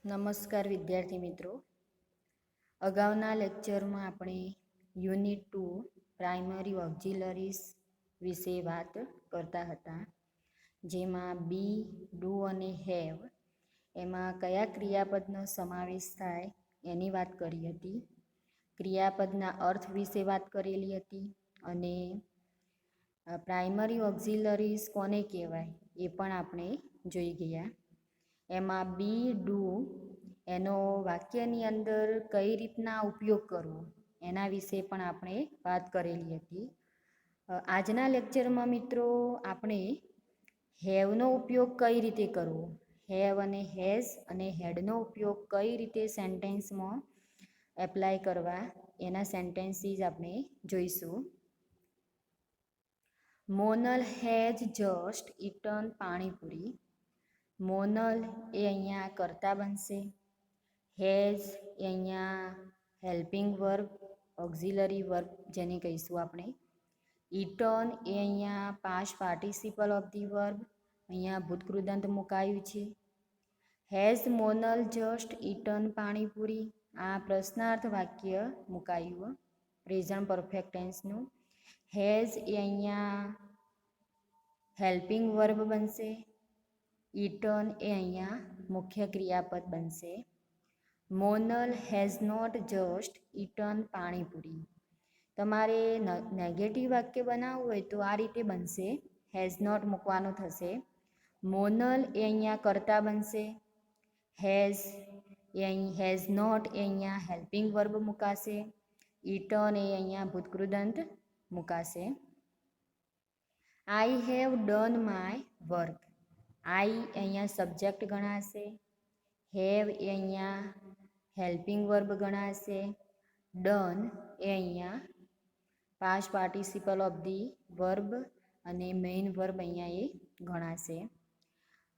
નમસ્કાર વિદ્યાર્થી મિત્રો. અગાઉના લેક્ચરમાં આપણે યુનિટ 2 પ્રાઇમરી ઓક્ઝિલરીઝ વિશે વાત કરતા હતા, જેમાં બી, ડુ અને હેવ એમાં કયા ક્રિયાપદનો સમાવેશ થાય એની વાત કરી હતી. ક્રિયાપદના અર્થ વિશે વાત કરેલી હતી અને પ્રાઇમરી ઓક્ઝિલરીઝ કોને કહેવાય એ પણ આપણે જોઈ ગયા. એમાં બી, ડુ એનો વાક્યની અંદર કઈ રીતના ઉપયોગ કરવો એના વિશે પણ આપણે વાત કરેલી હતી. આજના લેક્ચરમાં મિત્રો આપણે હેવનો ઉપયોગ કઈ રીતે કરવો, હેવ અને હેઝ અને હેડનો ઉપયોગ કઈ રીતે સેન્ટેન્સમાં એપ્લાય કરવા એના સેન્ટેન્સીસ આપણે જોઈશું. Monal has just eaten panipuri. Monal એ અહીંયા કર્તા બનશે. હેઝ એ અહીંયા હેલ્પિંગ વર્બ, ઓક્ઝિલરી વર્બ જેને કહીશું આપણે. ઇટન એ અહીંયા past participle of the verb, અહીંયા ભૂતકૃદંત મુકાયું છે. Has Monal just eaten panipuri, આ પ્રશ્નાર્થ વાક્ય મુકાયું પ્રેઝન્ટ પરફેક્ટ ટેન્સનું. હેઝ એ અહીંયા હેલ્પિંગ વર્બ બનશે. ઇટન એ અહીંયા મુખ્ય ક્રિયાપદ બનશે. Monal has not just eaten panipuri. તમારે નેગેટિવ વાક્ય બનાવવું હોય તો આ રીતે બનશે, હેઝ નોટ મૂકવાનું થશે. મોનલ એ અહીંયા કર્તા બનશે. હેઝ નોટ એ અહીંયા હેલ્પિંગ વર્બ મુકાશે. ઇટન એ અહીંયા ભૂતકૃદંત મુકાશે. I have done my work. I અહીંયા સબ્જેક્ટ ગણાશે. હેવ એ અહીંયા હેલ્પિંગ વર્બ ગણાશે. ડન એ અહીંયા past participle of the verb અને મેઇન વર્બ અહીંયા એ ગણાશે.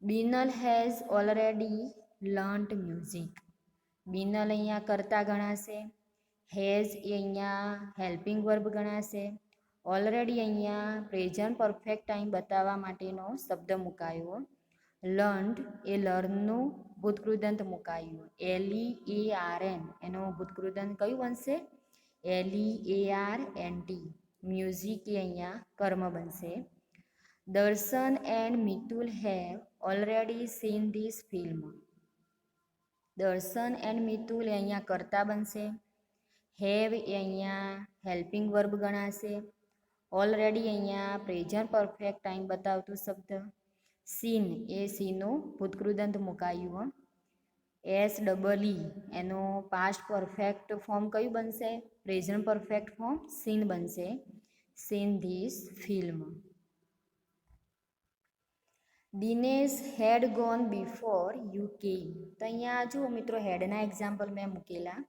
Binal has already learnt music. Binal અહીંયા કર્તા ગણાશે. હેઝ એ અહીંયા હેલ્પિંગ વર્બ ગણાશે. ઓલરેડી અહીંયા પ્રેઝન્ટ પરફેક્ટ ટાઈમ બતાવવા માટેનો શબ્દ મુકાયો. લર્ન્ડ એ લર્નનું ભૂતકૃદંત મુકાયું. LEARN એનો ભૂતકૃદંત કયું બનશે? LEARNT. મ્યુઝિક એ અહીંયા કર્મ બનશે. દર્શન and Mitul have already scene this film. દર્શન એન્ડ મિતુલ એ અહીંયા કર્તા બનશે. હેવ એ અહીંયા હેલ્પિંગ વર્બ ગણાશે. ઓલરેડી અહીંયા પ્રેઝન્ટ પરફેક્ટ ટાઈમ બતાવતું શબ્દ. સીન એ સીનું ભૂતકૃદંત મુકાયું. SEE એનો પાસ્ટ પરફેક્ટ ફોર્મ કયું બનશે? પ્રેઝન્ટ પરફેક્ટ ફોર્મ સીન બનશે. Seen this film. Dinesh had gone before you came. તો અહીંયા જુઓ મિત્રો, હેડના એક્ઝામ્પલ મેં મૂકેલા.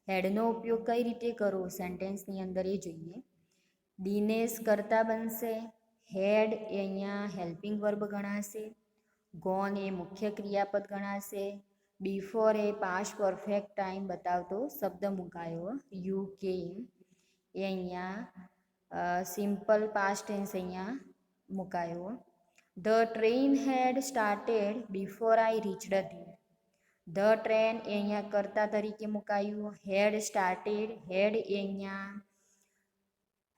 હેડનો ઉપયોગ કઈ રીતે કરવો સેન્ટેન્સની અંદર એ જોઈએ. દિનેશ કરતા બનશે. હેડ એ અહીંયા હેલ્પિંગ વર્બ ગણાશે. ગોન એ મુખ્ય ક્રિયાપદ ગણાશે. બિફોર એ પાસ્ટ પરફેક્ટ ટાઈમ બતાવતો શબ્દ મુકાયો. યુ કેમ એ અહીંયા સિમ્પલ પાસ્ટ ટેન્સ અહીંયા મુકાયો. The train had started before I reached there. The train એ અહીંયા કર્તા તરીકે મુકાયું. હેડ સ્ટાર્ટેડ, હેડ એ અહીંયા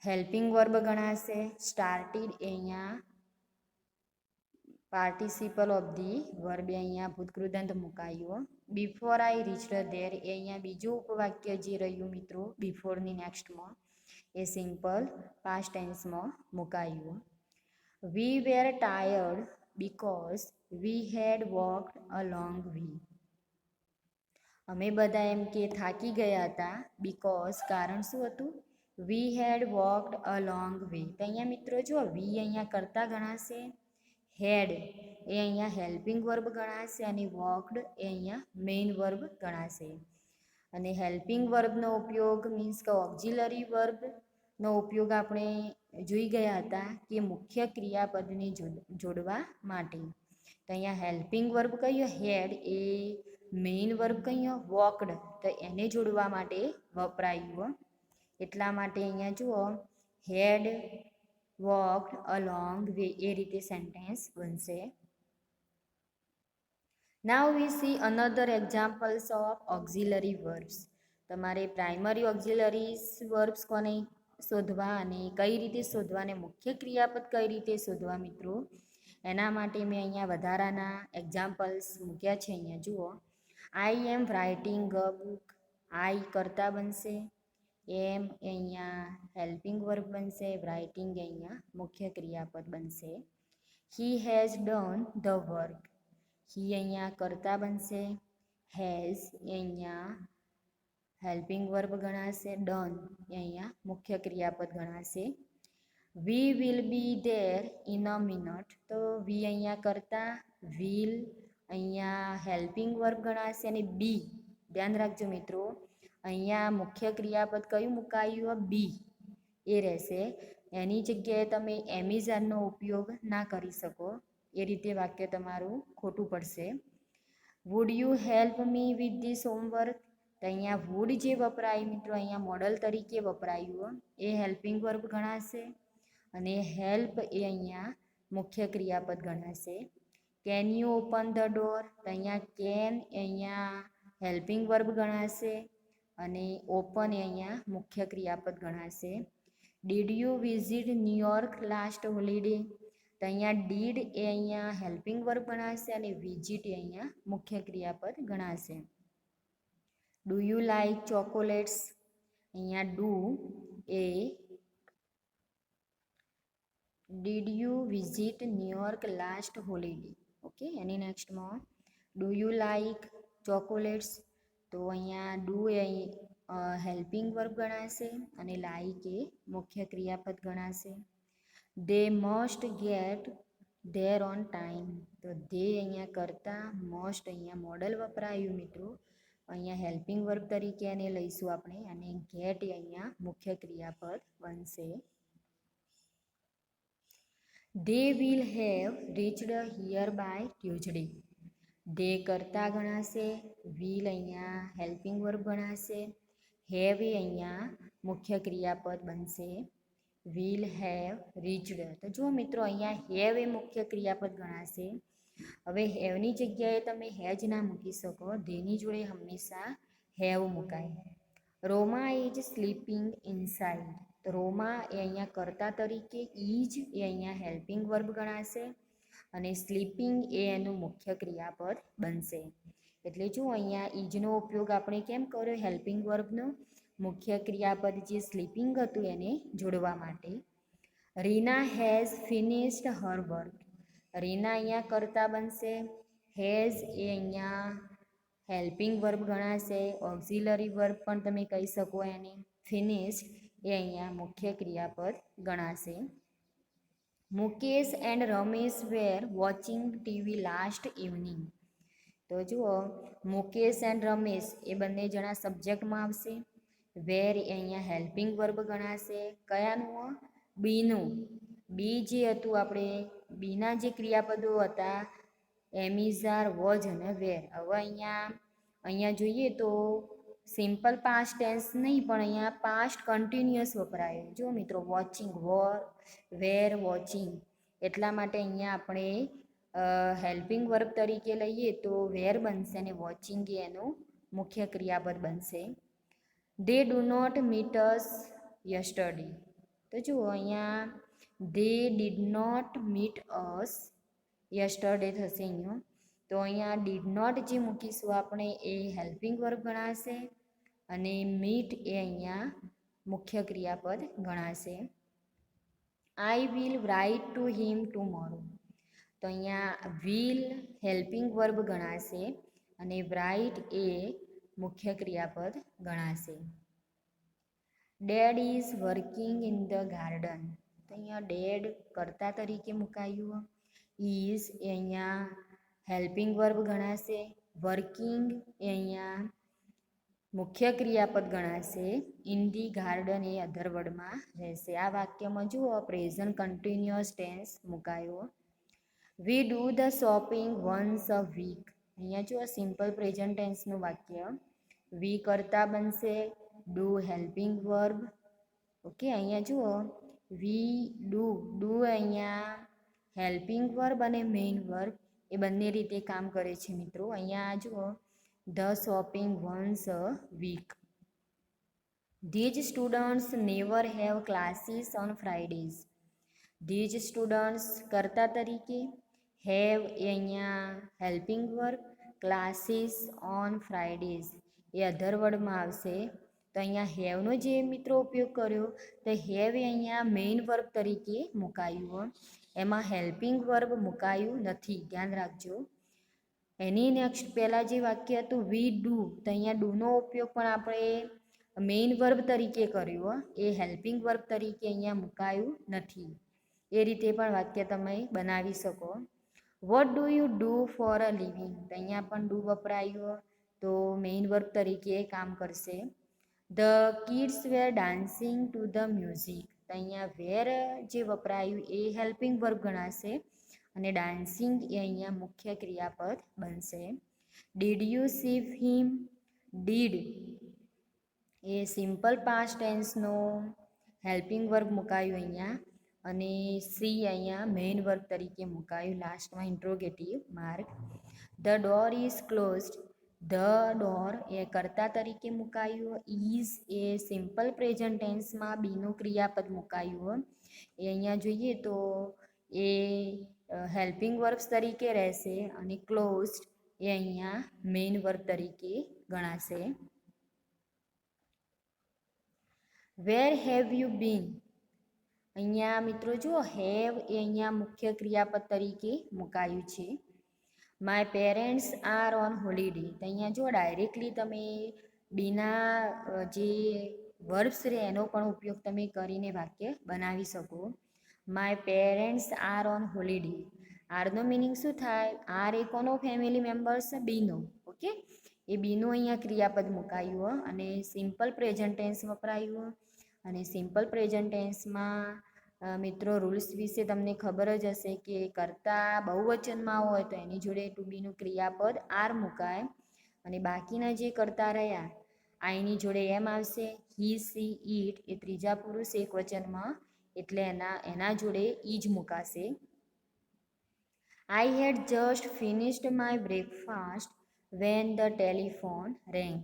હેલ્પિંગ વર્બ ગણાશે. સ્ટાર્ટેડ એ અહીંયા પાર્ટિસિપલ ઓફ ધી વર્બ અહીંયા ભૂતકૃદંત મુકાયું. બિફોર આઈ રીચડ ધેર એ અહીંયા બીજું ઉપવાક્ય જે રહ્યું મિત્રો બિફોરની નેક્સ્ટમાં એ સિમ્પલ પાસ્ટ ટેન્સમાં મુકાયું. We were tired because we had walked a long way. અમે બધા એમ કે થાકી ગયા હતા બીકોઝ કારણ શું હતું? વી had walked a long way. તો અહીંયા મિત્રો જો વી અહીંયા કરતા ગણાશે. હેડ એ અહીંયા હેલ્પિંગ વર્બ ગણાશે અને વોકડ એ અહીંયા મેઇન વર્બ ગણાશે. અને હેલ્પિંગ વર્બનો ઉપયોગ મીન્સ કે ઓક્ઝિલરી વર્બનો ઉપયોગ આપણે જોઈ ગયા હતા કે મુખ્ય ક્રિયાપદને જોડવા માટે. તો અહીંયા હેલ્પિંગ વર્બ કયો? હેડ એ મેઇન વર્બ કયો? વોકડ. તો એને જોડવા માટે વપરાયું. એટલા માટે અહીંયા જુઓ had walked a long way એ રીતે સેન્ટેન્સ બનશે. Now we see another examples of auxiliary verbs. તમારે પ્રાઇમરી ઓક્ઝિલરીઝ વર્બ્સ કોને શોધવા અને કઈ રીતે શોધવા અને મુખ્ય ક્રિયાપદ કઈ રીતે શોધવા મિત્રો, એના માટે મેં અહીંયા વધારાના એક્ઝામ્પલ્સ મૂક્યા છે. અહીંયા જુઓ, આઈ એમ રાઇટિંગ અ બુક. આઈ કરતા બનશે, એમ અહીંયા હેલ્પિંગ વર્બ બનશે, રાઇટિંગ અહીંયા મુખ્ય ક્રિયાપદ બનશે. He has done the work. He અહીંયા કરતા બનશે, હેઝ અહીંયા હેલ્પિંગ વર્બ ગણાશે, ડન એ અહીંયા મુખ્ય ક્રિયાપદ ગણાશે. We will be there in a minute. તો વી અહીંયા કરતા, વિલ અહીંયા હેલ્પિંગ વર્બ ગણાશે અને બી, ધ્યાન રાખજો મિત્રો, અહીંયા મુખ્ય ક્રિયાપદ કયું મુકાયું? બી એ રહેશે. એની જગ્યાએ તમે એમિઝાનનો ઉપયોગ ના કરી શકો, એ રીતે વાક્ય તમારું ખોટું પડશે. Would you help me with this homework. તો અહીંયા વુડ જે વપરાય મિત્રો, અહીંયા મોડલ તરીકે વપરાયું, એ હેલ્પિંગ વર્બ ગણાશે અને હેલ્પ એ અહીંયા મુખ્ય ક્રિયાપદ ગણાશે. Can you open the door. તો અહીંયા કેન અહીંયા હેલ્પિંગ વર્બ ગણાશે અને ઓપન એ અહીંયા મુખ્ય ક્રિયાપદ ગણાશે. Did you visit New York last holiday. તો અહીંયા ડીડ એ અહીંયા હેલ્પિંગ વર્બ ગણાશે અને વિઝિટ એ અહીંયા મુખ્ય ક્રિયાપદ ગણાશે. Do you like chocolates. અહીંયા ડુ એ did you visit New York last holiday. Okay, એની નેક્સ્ટમાં ડુ યુ લાઈક ચોકોલેટ્સ. તો અહીંયા ડુ એ હેલ્પિંગ વર્બ ગણાશે અને લાઈક એ મુખ્ય ક્રિયાપદ ગણાશે. They must get there on time. તો દે અહીંયા કરતા, મસ્ટ અહીંયા મોડલ વપરાયું મિત્રો, અહીંયા હેલ્પિંગ વર્બ તરીકે એને લઈશું આપણે અને ગેટ એ અહીંયા મુખ્ય ક્રિયાપદ બનશે. They will have reached here by Tuesday. They કરતા ગણાશે, વિલ અહીંયા હેલ્પિંગ વર્બ ગણાશે, હેવ એ અહીંયા મુખ્ય ક્રિયાપદ બનશે. Will have reached. તો જો મિત્રો અહીંયા હેવ એ મુખ્ય ક્રિયાપદ ગણાશે. હવે હેવની જગ્યાએ તમે હેજ ના મૂકી શકો, ધેની જોડે હંમેશા હેવ મુકાય. રોમા ઇઝ સ્લીપિંગ ઇનસાઇડ. તો રોમા એ અહીંયા કરતા તરીકે, ઇઝ એ અહીંયા હેલ્પિંગ વર્બ ગણાશે અને સ્લીપિંગ એ એનું મુખ્ય ક્રિયાપદ બનશે. એટલે જો અહીંયા ઇઝનો ઉપયોગ આપણે કેમ કર્યો? હેલ્પિંગ વર્બનો મુખ્ય ક્રિયાપદ જે સ્લીપિંગ હતું એને જોડવા માટે. Rina has finished her work. Rina અહીંયા કરતા બનશે, હેઝ એ અહીંયા હેલ્પિંગ વર્બ ગણાશે, ઓક્ઝિલરી વર્બ પણ તમે કહી શકો એને. ફિનિશ્ડ એ અહીંયા મુખ્ય ક્રિયાપદ ગણાશે. Mukesh and Ramesh were watching TV last evening. તો જુઓ, મુકેશ એન્ડ રમેશ એ બંને જણા સબ્જેક્ટમાં આવશે. વેર એ અહીંયા હેલ્પિંગ વર્બ ગણાશે. કયાનું? બીનું. બી જે હતું આપણે, બીના જે ક્રિયાપદો હતા એમિઝાર, વોઝ અને વેર. હવે અહીંયા જોઈએ તો સિમ્પલ પાસ્ટ ટેન્સ નહીં પણ અહીંયા પાસ્ટ કન્ટિન્યુઅસ વપરાય. જો મિત્રો, વોચિંગ, વેર વોચિંગ, એટલા માટે અહીંયા આપણે હેલ્પિંગ વર્બ તરીકે લઈએ તો વેર બનશે અને વોચિંગ એનું મુખ્ય ક્રિયાપદ બનશે. They do not meet us yesterday. તો જુઓ અહીંયા they did not meet us yesterday થશે અહીંયા. તો અહીંયા ડીડ નોટ જે મૂકીશું આપણે એ હેલ્પિંગ વર્બ ગણાશે અને મીટ એ અહીંયા મુખ્ય ક્રિયાપદ ગણાશે. I will write to him tomorrow. તો અહીંયા વિલ હેલ્પિંગ વર્બ ગણાશે અને રાઇટ એ મુખ્ય ક્રિયાપદ ગણાશે. Dad is working in the garden. તો અહીંયા ડેડ કરતા તરીકે મુકાયું, ઇઝ એ અહીંયા હેલ્પિંગ વર્બ ગણાશે, વર્કિંગ એ અહીંયા મુખ્ય ક્રિયાપદ ગણાશે, ઇન ધી ગાર્ડન એ અધરવડમાં રહેશે. આ વાક્યમાં જુઓ, પ્રેઝન્ટ કન્ટિન્યુઅસ ટેન્સ મુકાયો. We do the shopping once a week. અહીંયા જુઓ, સિમ્પલ પ્રેઝન્ટ ટેન્સનું વાક્ય. વી કરતા બનશે, ડુ હેલ્પિંગ વર્બ. ઓકે, અહીંયા જુઓ, વી ડુ, ડુ અહીંયા હેલ્પિંગ વર્બ અને મેઇન વર્બ, એ બંને રીતે કામ કરે છે મિત્રો. અહીંયા જુઓ, the shopping once a week. These students never have classes on Fridays. These students કર્તા તરીકે, હેવ એ અહીંયા helping work, classes on Fridays એ અધર વર્ડમાં આવશે. તો અહીંયા હેવનો જે મિત્રો ઉપયોગ કર્યો તો હેવ એ અહીંયા મેઇન વર્બ તરીકે મુકાયું. એમાં હેલ્પિંગ વર્બ મુકાયું નથી, ધ્યાન રાખજો. એની નેક્સ્ટ પહેલાં જે વાક્ય હતું વી ડુ, તો અહીંયા ડુનો ઉપયોગ પણ આપણે મેઇન વર્બ તરીકે કર્યો, એ હેલ્પિંગ વર્બ તરીકે અહીંયા મુકાયું નથી. એ રીતે પણ વાક્ય તમે બનાવી શકો. What do you do for a living, તો અહીંયા પણ ડુ વપરાયું, તો મેઇન વર્બ તરીકે કામ કરશે. The kids were dancing to the music, તો અહીંયા વેર જે વપરાયું એ હેલ્પિંગ વર્બ ગણાશે અને ડાન્સિંગ એ અહીંયા મુખ્ય ક્રિયાપદ બનશે. Did you see him, did એ સિમ્પલ પાસ્ટ ટેન્સનો હેલ્પિંગ વર્બ મુકાયું અહીંયા, અને સી અહીંયા મેઇન વર્બ તરીકે મુકાયું, લાસ્ટમાં interrogative mark. The door is closed, the door એ કર્તા તરીકે મુકાયું, ઇઝ એ સિમ્પલ પ્રેઝન્ટ ટેન્સમાં બીનું ક્રિયાપદ મુકાયું. એ અહીંયા જોઈએ તો એ હેલ્પિંગ વર્બ્સ તરીકે રહેશે અને ક્લોઝડ એ અહીંયા મેઇન વર્બ તરીકે ગણાશે. વેર હેવ યુ બીન, અહીંયા મિત્રો જુઓ હેવ એ અહીંયા મુખ્ય ક્રિયાપદ તરીકે મુકાયું છે. My parents are on holiday, તો અહીંયા જો ડાયરેક્ટલી તમે બીના જે વર્બ્સ રહે એનો પણ ઉપયોગ તમે કરીને વાક્ય બનાવી શકો. My parents are on holiday, આરનો મિનિંગ શું થાય? આર એ કોનો ફેમિલી મેમ્બર્સ? બીનો. ઓકે, એ બીનું અહીંયા ક્રિયાપદ મુકાયું અને સિમ્પલ પ્રેઝન્ટ ટેન્સ વપરાયું. અને સિમ્પલ પ્રેઝન્ટ ટેન્સમાં મિત્રો રૂલ્સ વિશે તમને ખબર જ હશે કે કરતાં બહુવચનમાં હોય તો એની જોડે ટુ બીનું ક્રિયાપદ આર મુકાય, અને બાકીના જે કરતા રહ્યા આઈની જોડે એમ આવશે. હી, સી, ઈટ એ ત્રીજા પુરુષ એક વચનમાં, એટલે એના જોડે ઈ જ મુકાશે. I had just finished my breakfast when the telephone rang,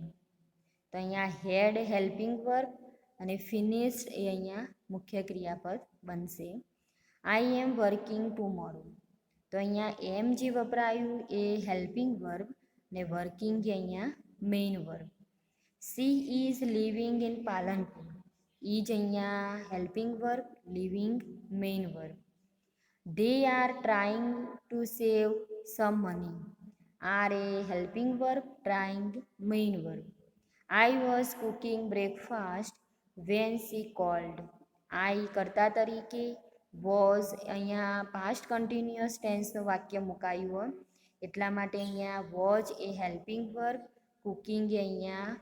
તો અહીંયા હેડ હેલ્પિંગ વર્બ અને ફિનિશ્ડ એ અહીંયા મુખ્ય ક્રિયાપદ બનશે. આઈ એમ વર્કિંગ ટુમોરો, તો અહીંયા એમ જે વપરાયું એ હેલ્પિંગ વર્બ ને વર્કિંગ એ અહીંયા main verb. She is living in Palanpur, ઈ જ અહીંયા helping verb, living main verb. They are trying to save some money, are એ helping verb, trying main verb. I was cooking breakfast when she called, I કરતા તરીકે, was અહીંયા past continuous ટેન્સનું વાક્ય મુકાયું, એટલા માટે અહીંયા વોઝ એ હેલ્પિંગ વર્બ, કુકિંગ એ અહીંયા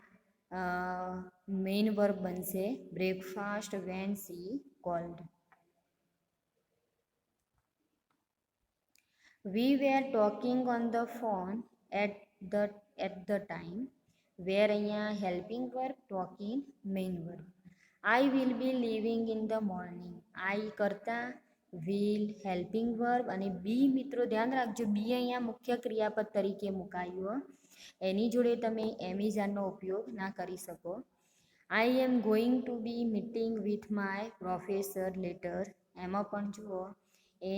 મેઇન વર્બ બનશે. Breakfast when she called. We were talking on the phone at the time. Were અહીંયા helping verb, talking main verb. I will be leaving in the morning. I કરતા, will helping verb અને be મિત્રો ધ્યાન રાખજો, be અહીંયા મુખ્ય ક્રિયાપદ તરીકે મુકાયું, એની જોડે તમે એમેઝોનનો ઉપયોગ ના કરી શકો. I am going to be meeting with my professor later. એમાં પણ જુઓ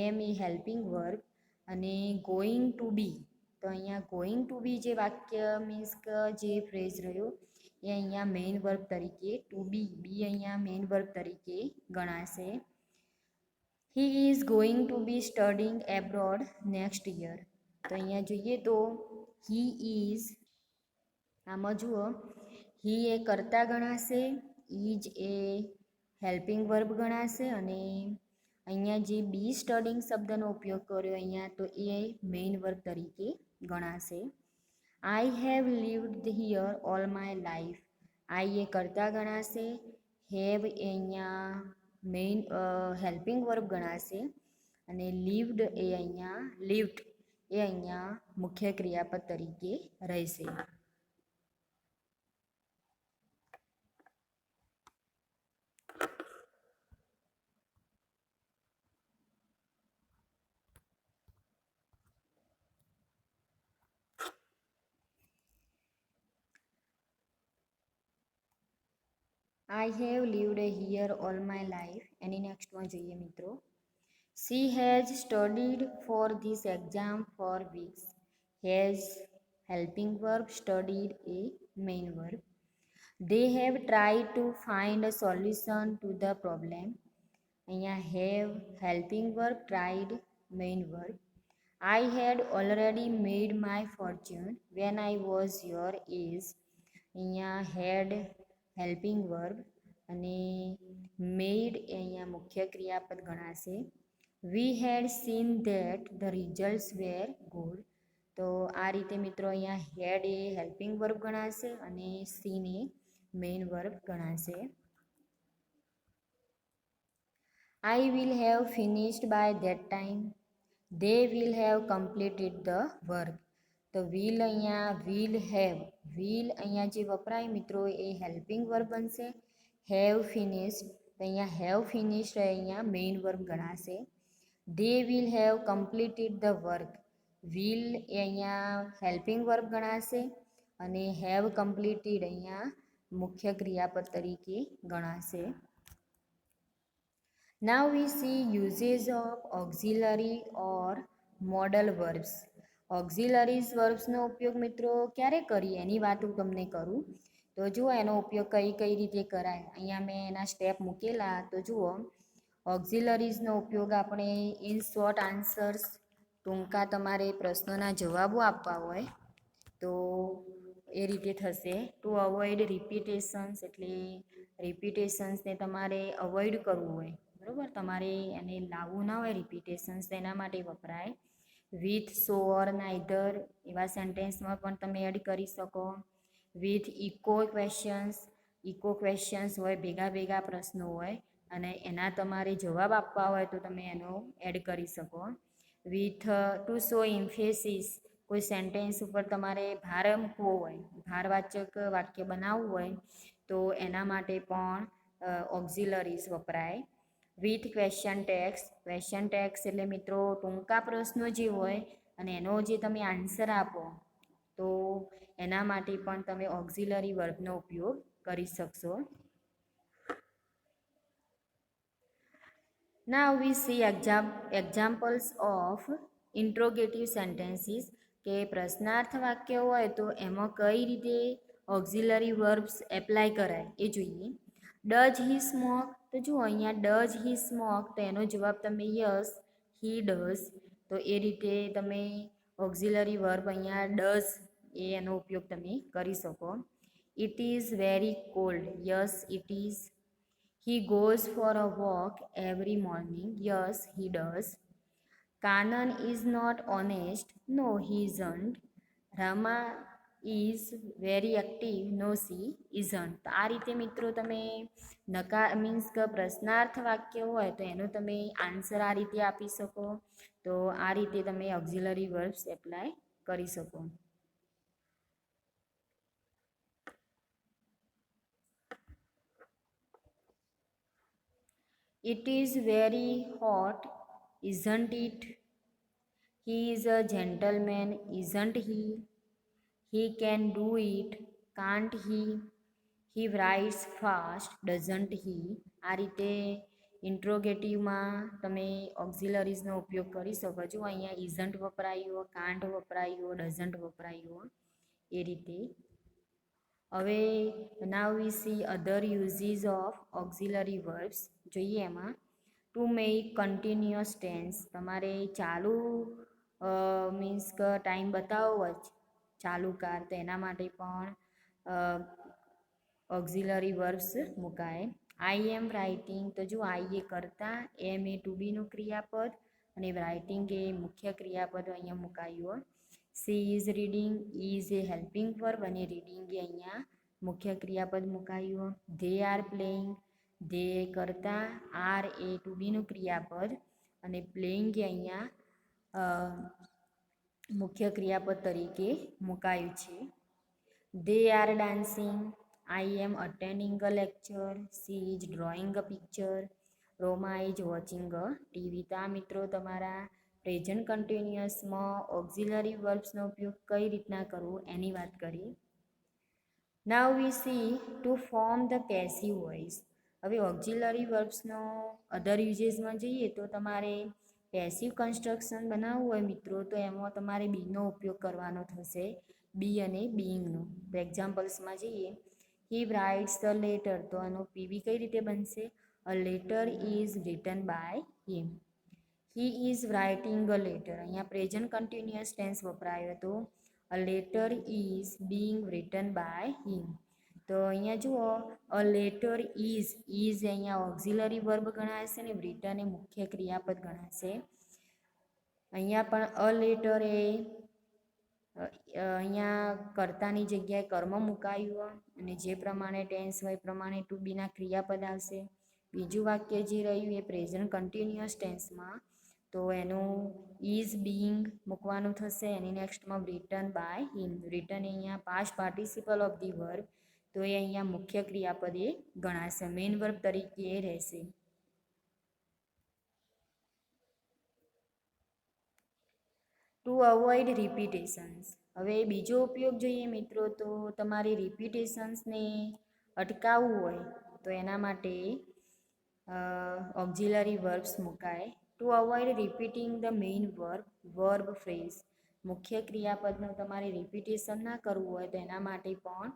am એ હેલ્પિંગ વર્બ અને ગોઈંગ ટુ બી, તો અહીંયા ગોઈંગ ટુ બી જે વાક્ય મીન્સ કે જે ફ્રેઝ રહ્યો એ અહીંયા મેઇન વર્બ તરીકે, ટુ બી અહીંયા મેઇન વર્બ તરીકે ગણાશે. He is going to be studying abroad next year, તો અહીંયા જોઈએ તો હી ઇઝ, આમાં જુઓ હી એ કરતા ગણાશે, ઇઝ એ હેલ્પિંગ વર્બ ગણાશે અને અહીંયા જે બી સ્ટડીંગ શબ્દનો ઉપયોગ કર્યો અહીંયા તો એ મેઇન વર્બ તરીકે ગણાશે. I have lived here all my life, I એ કરતા ગણાશે, હેવ એ અહીંયા મેઇન હેલ્પિંગ વર્બ ગણાશે અને લીવડ એ અહીંયા મુખ્ય ક્રિયાપદ તરીકે રહેશે. I have lived here all my life. એની નેક્સ્ટમાં જોઈએ મિત્રો. She has studied for this exam for weeks. Has helping verb, studied a main verb. They have tried to find a solution to the problem. અહીંયા have helping verb, tried main verb. I had already made my fortune when I was your age. અહીંયા had helping verb અને made એ અહીંયા મુખ્ય ક્રિયાપદ ગણાશે. We had seen that the results were good. તો આ રીતે મિત્રો અહીંયા હેડ એ હેલ્પિંગ વર્બ ગણાશે અને સીન એ મેઇન વર્બ ગણાશે. I will have finished by that time. They will have completed the work. તો will અહીંયા will અહીંયા જે વપરાય મિત્રો એ હેલ્પિંગ વર્બ બનશે. have finished તો અહીંયા have finished અહીંયા મેઇન વર્બ ગણાશે. They will have completed the work. will એ અહીંયા હેલ્પિંગ વર્બ ગણાશે અને have completed અહીંયા મુખ્ય ક્રિયાપદ તરીકે ગણાશે. Now we see uses of auxiliary or modal verbs. Auxiliaries વર્બ્સનો ઉપયોગ મિત્રો ક્યારે કરીએ એની વાત હું તમને કરું. તો જુઓ એનો ઉપયોગ કઈ રીતે કરાય. અહીંયા મેં એના સ્ટેપ મૂકેલા. તો જુઓ ઓક્ઝિલરીઝનો ઉપયોગ આપણે ઇન શોર્ટ આન્સર્સ, ટૂંકા તમારે પ્રશ્નોના જવાબો આપવા હોય તો એ રીતે થશે. ટુ અવોઇડ રિપીટેશન્સ એટલે રિપીટેશન્સને તમારે અવોઇડ કરવું હોય, બરાબર, તમારે એને લાવવું ના હોય રિપીટેશન્સ, તેના માટે વપરાય. વિથ, સો, ઓર, નાઇધર એવા સેન્ટેન્સમાં પણ તમે એડ કરી શકો. વિથ ઇકો ક્વેશ્ચન્સ હોય, ભેગા પ્રશ્નો હોય અને એના તમારે જવાબ આપવા હોય તો તમે એનો એડ કરી શકો. વિથ ટુ શો ઇમ્ફેસિસ, કોઈ સેન્ટેન્સ ઉપર તમારે ભાર મૂકવો હોય, ભારવાચક વાક્ય બનાવવું હોય તો એના માટે પણ ઓક્ઝિલરીઝ વપરાય. વિથ ક્વેશ્ચન ટેક્સ એટલે મિત્રો ટૂંકા પ્રશ્નો જે હોય અને એનો જે તમે આન્સર આપો તો એના માટે પણ તમે ઓક્ઝિલરી વર્બનો ઉપયોગ કરી શકશો. Now we see examples of interrogative sentences કે પ્રશ્નાર્થ વાક્ય હોય તો એમાં કઈ રીતે ઓક્ઝિલરી વર્બ્સ એપ્લાય કરાય એ જોઈએ. ડઝ હી સ્મોક, તો જુઓ અહીંયા ડઝ હી સ્મોક તો એનો જવાબ તમે યસ હી ડઝ, તો એ રીતે તમે ઓક્ઝિલરી વર્બ અહીંયા ડઝ એનો ઉપયોગ તમે કરી શકો. It is very cold, yes it is. He goes for a walk every morning, yes he does. Kanan is not honest, no he isn't. Rama is very active, no she isn't. તો આ રીતે મિત્રો તમે means કે પ્રશ્નાર્થ વાક્ય હોય તો એનો તમે આન્સર આ રીતે આપી શકો. તો આ રીતે તમે ઓક્ઝિલરી વર્બ્સ એપ્લાય કરી શકો. It is very hot, isn't it? He is a gentleman, isn't he? He can do it, can't he? He writes fast, doesn't he? આ રીતે ઇન્ટ્રોગેટિવમાં તમે ઓક્ઝિલરીઝનો ઉપયોગ કરી શકો છો. અહીંયા ઇઝન્ટ વપરાયો, કાન્ટ વપરાયો, ડઝન્ટ વપરાયો, એ રીતે. હવે now we see other uses of auxiliary verbs જોઈએ. એમાં ટુ મેક કન્ટિન્યુઅસ ટેન્સ, તમારે ચાલુ મીન્સ કે ટાઈમ બતાવવો હોય ચાલુ કાર તો એના માટે પણ ઓક્ઝિલરી વર્બ્સ મુકાય. આઈ એમ રાઇટિંગ, તો જો આઈ એ કરતા, એમ એ ટુ બીનું ક્રિયાપદ અને રાઇટિંગ એ મુખ્ય ક્રિયાપદ અહીંયા મુકાયું. She is reading, is A helping verb અને રીડિંગ એ અહીંયા મુખ્ય ક્રિયાપદ મુકાયું. ધે આર પ્લેઇંગ, ધે કરતા, આર એ ટુ બીનું ક્રિયાપદ અને પ્લેઇંગ એ અહીંયા મુખ્ય ક્રિયાપદ તરીકે મુકાયું છે. They are dancing, I am attending a lecture, she is drawing a picture, Roma is watching a TV. તો આ મિત્રો તમારા પ્રેઝન્ટ કન્ટિન્યુઅસમાં ઓક્ઝિલરી વર્બ્સનો ઉપયોગ કઈ રીતના કરવો એની વાત કરી. Now we see to form the passive voice. હવે ઓક્ઝિલરી વર્બ્સનો અધર યુઝેસમાં જઈએ તો તમારે પેસિવ કન્સ્ટ્રક્શન બનાવવું હોય મિત્રો તો એમાં તમારે બીનો ઉપયોગ કરવાનો થશે, બી અને બીઇંગનો. તો એક્ઝામ્પલ્સમાં જઈએ, હી રાઇટ્સ ધ લેટર, તો આનો પીવી કઈ રીતે બનશે? A letter is written by him. He is writing a letter, અહીંયા પ્રેઝન્ટ કન્ટિન્યુઅસ ટેન્સ વપરાયો હતો. A letter is being written by him. તો અહીંયા જુઓ, અ લેટર ઇઝ અહીંયા ઓક્ઝિલરી વર્બ ગણાશે ને રિટન એ મુખ્ય ક્રિયાપદ ગણાશે. અહીંયા પણ અ લેટર એ અહીંયા કર્તાની જગ્યાએ કર્મ મુકાયું અને જે પ્રમાણે ટેન્સ હોય એ પ્રમાણે ટુ બીના ક્રિયાપદ આવશે. બીજું વાક્ય જે રહ્યું એ પ્રેઝન્ટ કન્ટિન્યુઅસ ટેન્સમાં, તો એનું ઇઝ બીઇંગ મૂકવાનું થશે. એની નેક્સ્ટમાં રિટન બાય હિમ. રિટન અહીંયા past participle of the verb, તો એ અહીંયા મુખ્ય ક્રિયાપદ એ ગણાશે, મેઇન વર્બ તરીકે એ રહેશે. To avoid repetitions. હવે બીજો ઉપયોગ જોઈએ મિત્રો તો તમારે રિપીટેશન્સને અટકાવવું હોય તો એના માટે ઓક્ઝિલરી વર્બ્સ મુકાય. Two avoid repeating the main verb phrase. મુખ્ય ક્રિયાપદનું તમારે રિપીટેશન ના કરવું હોય તો એના માટે પણ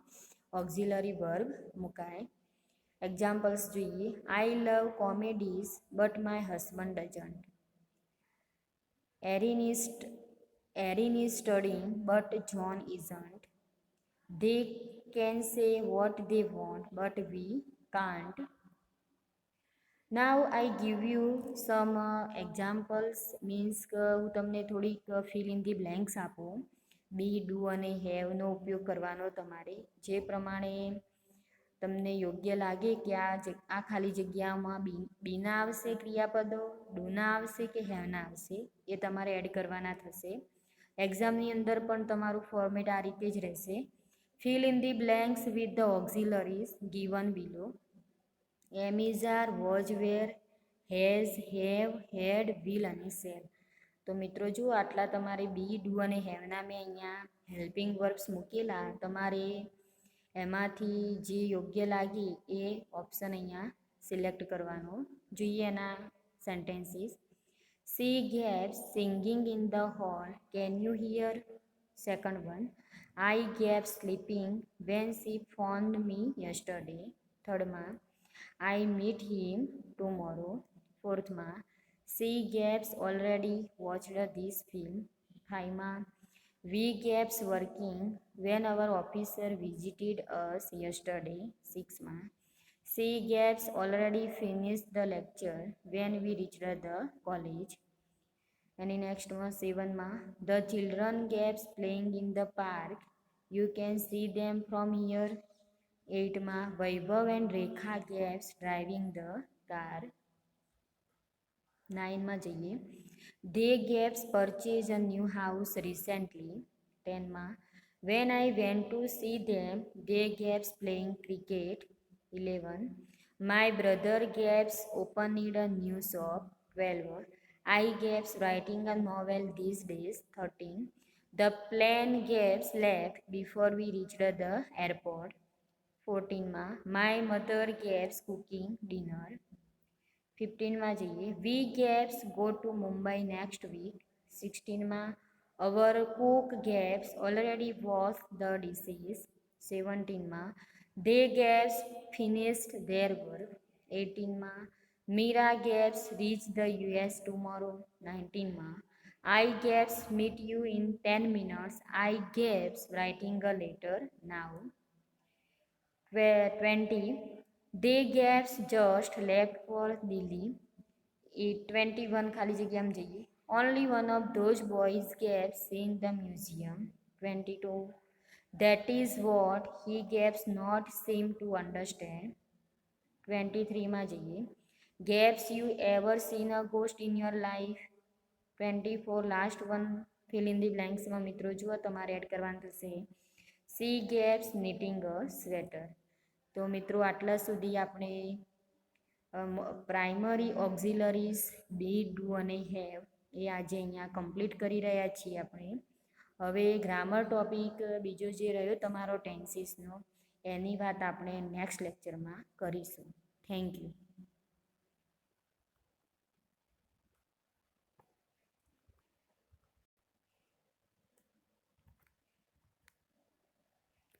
ઓક્ઝિલરી વર્બ મુકાય. એક્ઝામ્પલ્સ જોઈએ, I love comedies but my husband doesn't. Erin is studying, but John isn't. They can say what they want, but we can't. Now I give you some examples, means કે હું તમને થોડીક fill in the blanks આપું. બી, do અને હેવનો ઉપયોગ કરવાનો તમારે. જે પ્રમાણે તમને યોગ્ય લાગે કે આ ખાલી જગ્યામાં બીના આવશે ક્રિયાપદો, ડુના આવશે કે હેવના આવશે, એ તમારે એડ કરવાના થશે. એક્ઝામની અંદર પણ તમારું ફોર્મેટ આ રીતે જ રહેશે. Fill in the blanks with the auxiliaries given below. Am is are, was, were, has, have, had, will અને શેલ. તો મિત્રો જુઓ, આટલા તમારે બી, ડુ અને હેવના મેં અહીંયા હેલ્પિંગ વર્બ્સ મૂકેલા. તમારે એમાંથી જે યોગ્ય લાગી એ ઓપ્શન અહીંયા સિલેક્ટ કરવાનો. જોઈએ એના sentences. She gaps singing in the hall. Can you hear? Second one. I gap sleeping when she phoned me yesterday. Third one. I meet him tomorrow. Fourth one. She gaps already watched this film. Five one. We gaps working when our officer visited us yesterday. Six one. She gaps already finished the lecture when we reached the college. And in next one, 7 ma, the children gaps playing in the park. You can see them from here. 8 ma, Vaibhav and Rekha gaps driving the car. 9 ma jaiye, they gaps purchased a new house recently. 10 ma, when I went to see them, they gaps playing cricket. 11, my brother gaps opened a new shop. 12, I gaps writing a novel these days. 13, the plane gaps left before we reached the airport. 14 ma, my mother gaps cooking dinner. 15 માં જઈએ, we gaps go to Mumbai next week. 16 માં, our cook gaps already washed the dishes. 17 માં, they gaps finished their work. 18 માં, Mira gaps reach the US tomorrow. 19 માં, I gaps meet you in 10 minutes. I gaps writing a letter now. 20, they gaps just left for Delhi. 21 ખાલી જગ્યામાં જઈએ, only one of those boys gaps in the museum. 22, that is what he gaps not seem to understand. 23 માં જઈએ, gaps you ever seen a ghost in your life. 24 last one, fill in the blanks માં મિત્રો જુઓ તમારે add કરવાનું થશે, she gaps knitting a sweater. તો મિત્રો આટલા સુધી આપણે પ્રાઇમરી ઓક્ઝિલરીઝ બી, ડુ અને હેવ એ આજે અહીંયા કમ્પ્લીટ કરી રહ્યા છીએ આપણે. હવે ગ્રામર ટોપિક બીજો જે રહ્યો તમારો ટેન્સીસનો, એની વાત આપણે નેક્સ્ટ લેક્ચરમાં કરીશું. Thank you.